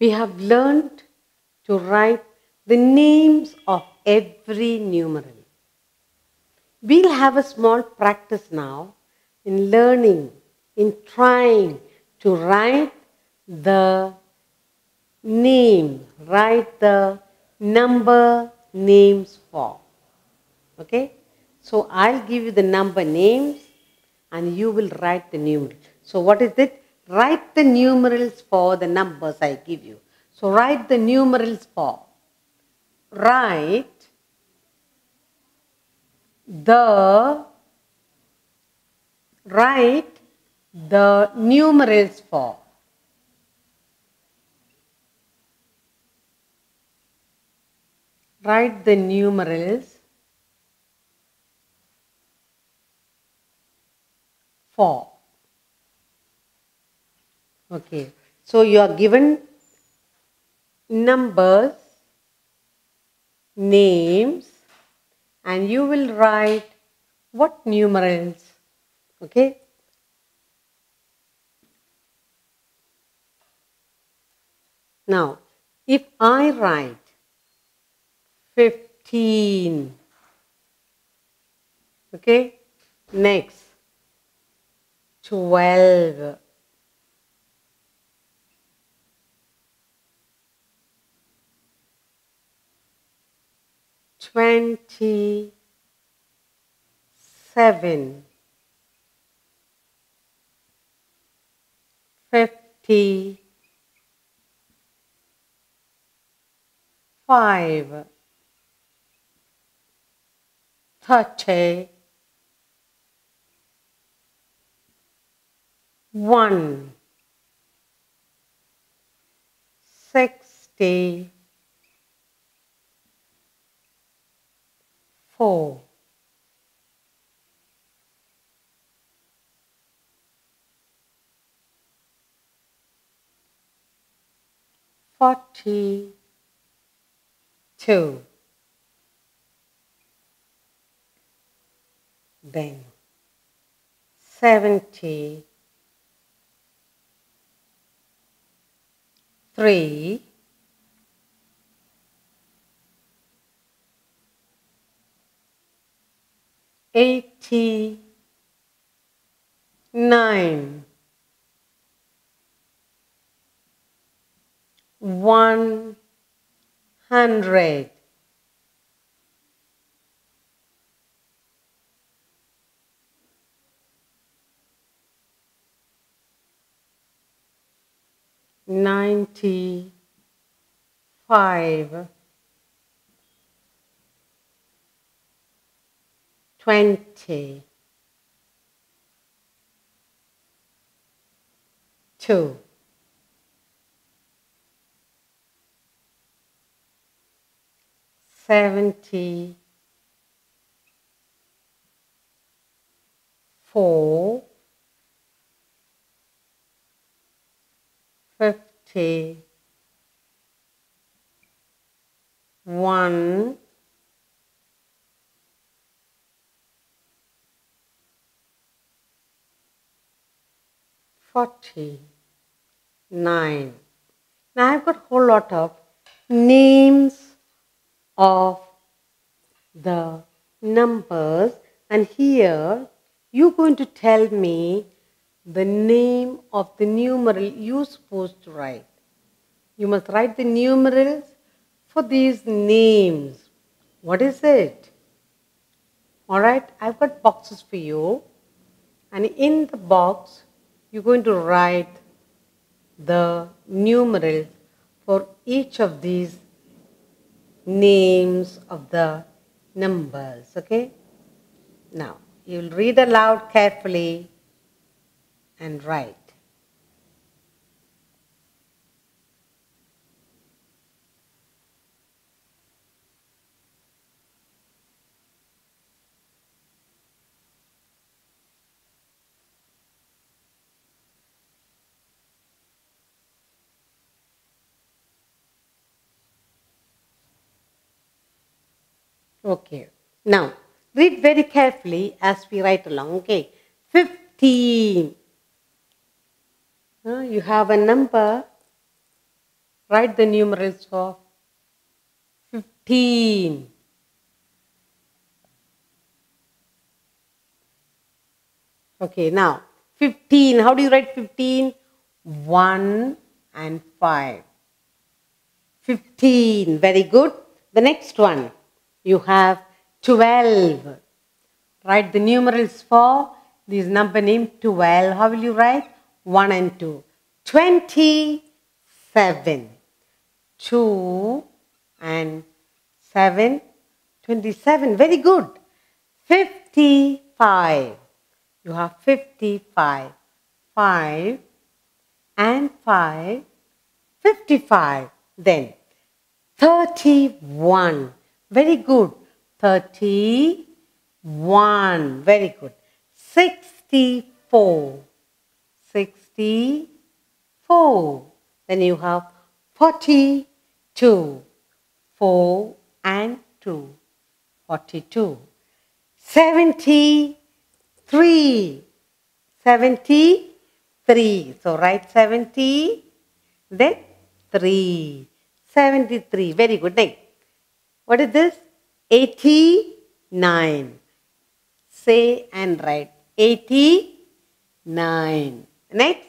We have learned to write the names of every numeral. We'll have a small practice now in learning, in trying to write the name, write the number names for. Okay? So I'll give you the number names and you will write the numerals. So what is it? Write the numerals for the numbers I give you. So write the numerals for. Write the numerals for. Write the numerals for. Okay. So you are given numbers, names, and you will write what numerals. Okay. Now, if I write 15, okay, next 12, 27, 50, 5, 30, 1, 60, 4, 42, then 73, 89, 100, 95, 20, 2, 74, 50, 1, 49. Now I've got a whole lot of names of the numbers, and here you're going to tell me the name of the numeral you're supposed to write. You must write the numerals for these names. What is it? Alright, I've got boxes for you, and in the box you're going to write the numerals for each of these names of the numbers. Okay? Now, you'll read aloud carefully and write. Okay. Now, read very carefully as we write along. Okay. 15. You have a number Write the numerals for 15. Okay, now 15. How do you write 15? 1 and 5. 15. Very good. The next one. You have 12. Write the numerals for this number name 12. How will you write? 1 and 2. 27. 2 and 7. 27. Very good. 55. You have 55. 5 and 5. 55. Then 31. Very good. 31. Very good. 64. 64. Then you have 42. 4 and 2. 42. 73. 73. So write 70. Then 3. 73. Very good. Next. What is this? 89. Say and write 89. Next.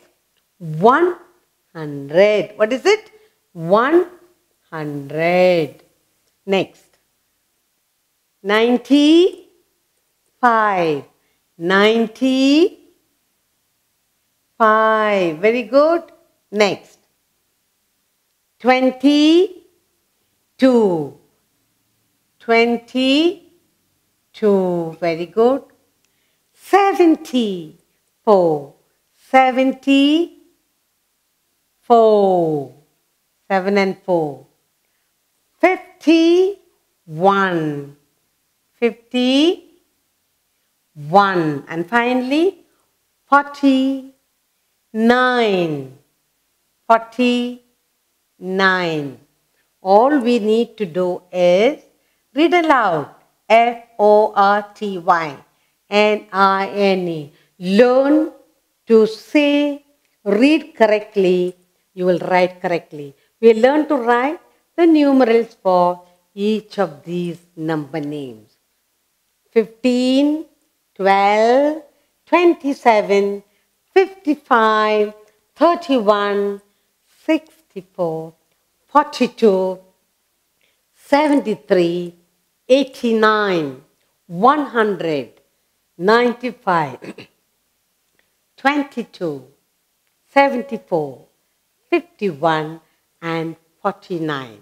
100. What is it? 100. Next. 95. 95. Very good. Next. 22. 22. Very good. 74. 74. 7 and 4. 51. 51. And finally, 49. 49. All we need to do is read aloud. FORTYNINE. Learn to say, read correctly. You will write correctly. We learn to write the numerals for each of these number names. 15, 12, 27, 55, 31, 64, 42, 73, 89, 100, 95, 22, 74, 51 and 49.